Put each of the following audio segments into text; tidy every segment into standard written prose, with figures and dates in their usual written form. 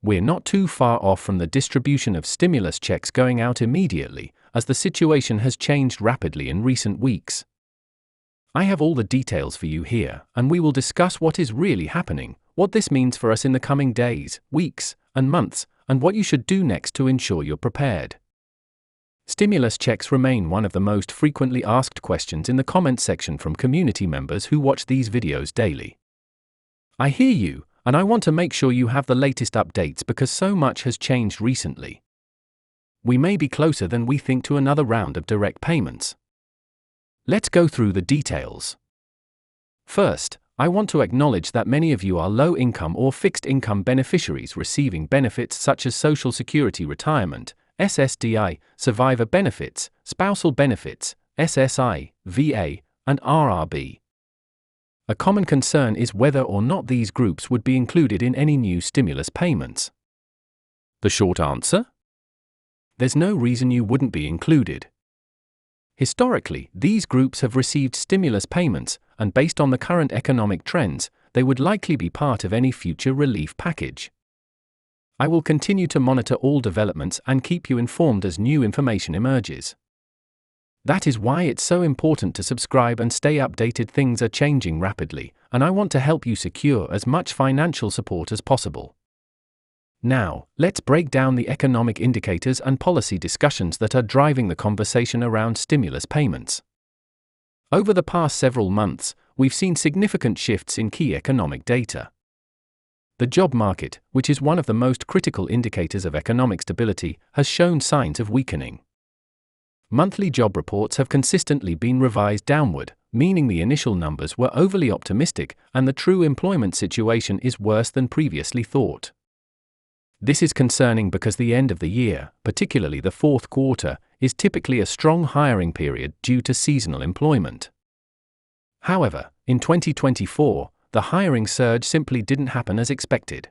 We're not too far off from the distribution of stimulus checks going out immediately, as the situation has changed rapidly in recent weeks. I have all the details for you here, and we will discuss what is really happening, what this means for us in the coming days, weeks, and months, and what you should do next to ensure you're prepared. Stimulus checks remain one of the most frequently asked questions in the comment section from community members who watch these videos daily. I hear you, and I want to make sure you have the latest updates because so much has changed recently. We may be closer than we think to another round of direct payments. Let's go through the details. First, I want to acknowledge that many of you are low-income or fixed-income beneficiaries receiving benefits such as Social Security Retirement, SSDI, Survivor Benefits, Spousal Benefits, SSI, VA, and RRB. A common concern is whether or not these groups would be included in any new stimulus payments. The short answer? There's no reason you wouldn't be included. Historically, these groups have received stimulus payments, and based on the current economic trends, they would likely be part of any future relief package. I will continue to monitor all developments and keep you informed as new information emerges. That is why it's so important to subscribe and stay updated. Things are changing rapidly, and I want to help you secure as much financial support as possible. Now, let's break down the economic indicators and policy discussions that are driving the conversation around stimulus payments. Over the past several months, we've seen significant shifts in key economic data. The job market, which is one of the most critical indicators of economic stability, has shown signs of weakening. Monthly job reports have consistently been revised downward, meaning the initial numbers were overly optimistic and the true employment situation is worse than previously thought. This is concerning because the end of the year, particularly the fourth quarter, is typically a strong hiring period due to seasonal employment. However, in 2024, the hiring surge simply didn't happen as expected.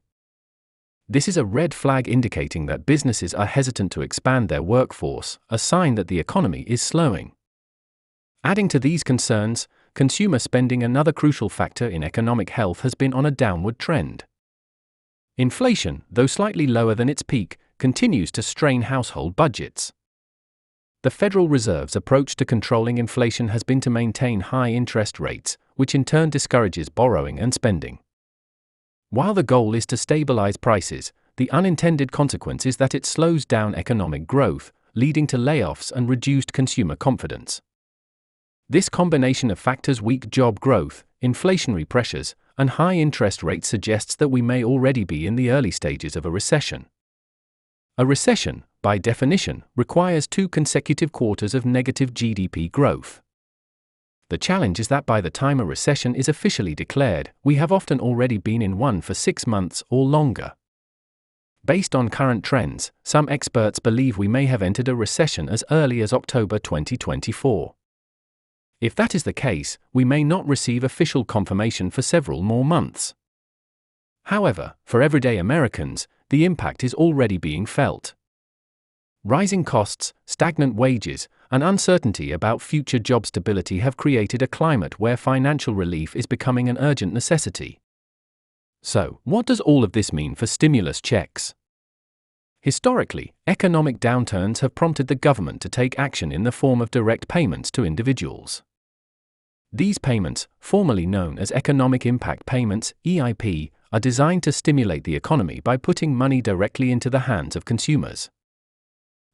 This is a red flag indicating that businesses are hesitant to expand their workforce, a sign that the economy is slowing. Adding to these concerns, consumer spending, another crucial factor in economic health, has been on a downward trend. Inflation, though slightly lower than its peak, continues to strain household budgets. The Federal Reserve's approach to controlling inflation has been to maintain high interest rates, which in turn discourages borrowing and spending. While the goal is to stabilize prices, the unintended consequence is that it slows down economic growth, leading to layoffs and reduced consumer confidence. This combination of factors, weak job growth, inflationary pressures, and high interest rates, suggests that we may already be in the early stages of a recession. A recession, by definition, requires 2 consecutive quarters of negative GDP growth. The challenge is that by the time a recession is officially declared, we have often already been in one for 6 months or longer. Based on current trends, some experts believe we may have entered a recession as early as October 2024. If that is the case, we may not receive official confirmation for several more months. However, for everyday Americans, the impact is already being felt. Rising costs, stagnant wages, and uncertainty about future job stability have created a climate where financial relief is becoming an urgent necessity. So, what does all of this mean for stimulus checks? Historically, economic downturns have prompted the government to take action in the form of direct payments to individuals. These payments, formerly known as Economic Impact Payments (EIP), are designed to stimulate the economy by putting money directly into the hands of consumers.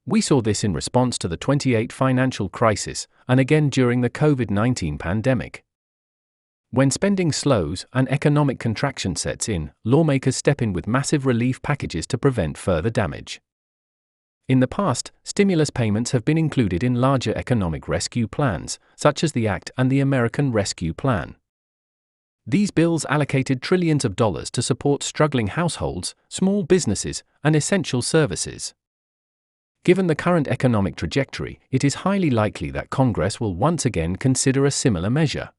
We saw this in response to the 2008 financial crisis, and again during the COVID-19 pandemic. When spending slows and economic contraction sets in, lawmakers step in with massive relief packages to prevent further damage. In the past, stimulus payments have been included in larger economic rescue plans, such as the ACT and the American Rescue Plan. These bills allocated trillions of dollars to support struggling households, small businesses, and essential services. Given the current economic trajectory, it is highly likely that Congress will once again consider a similar measure.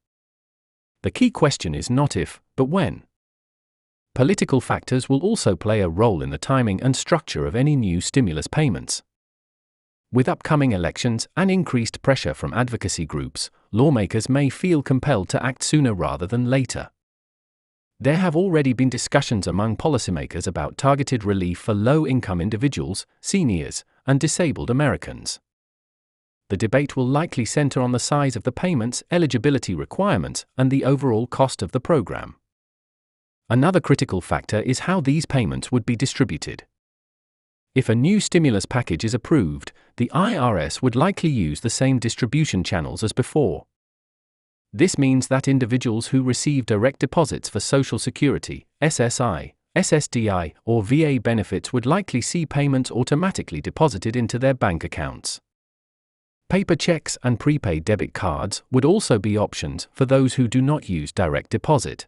The key question is not if, but when. Political factors will also play a role in the timing and structure of any new stimulus payments. With upcoming elections and increased pressure from advocacy groups, lawmakers may feel compelled to act sooner rather than later. There have already been discussions among policymakers about targeted relief for low-income individuals, seniors, and disabled Americans. The debate will likely center on the size of the payments, eligibility requirements, and the overall cost of the program. Another critical factor is how these payments would be distributed. If a new stimulus package is approved, the IRS would likely use the same distribution channels as before. This means that individuals who receive direct deposits for Social Security, SSI, SSDI, or VA benefits would likely see payments automatically deposited into their bank accounts. Paper checks and prepaid debit cards would also be options for those who do not use direct deposit.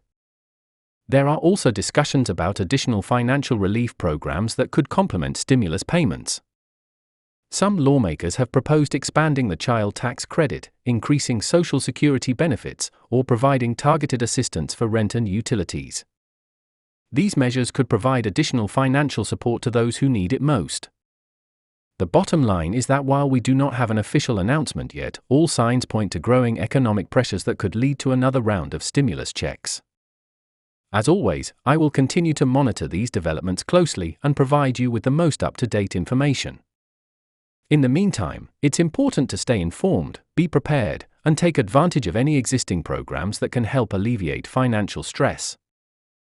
There are also discussions about additional financial relief programs that could complement stimulus payments. Some lawmakers have proposed expanding the child tax credit, increasing Social Security benefits, or providing targeted assistance for rent and utilities. These measures could provide additional financial support to those who need it most. The bottom line is that while we do not have an official announcement yet, all signs point to growing economic pressures that could lead to another round of stimulus checks. As always, I will continue to monitor these developments closely and provide you with the most up-to-date information. In the meantime, it's important to stay informed, be prepared, and take advantage of any existing programs that can help alleviate financial stress.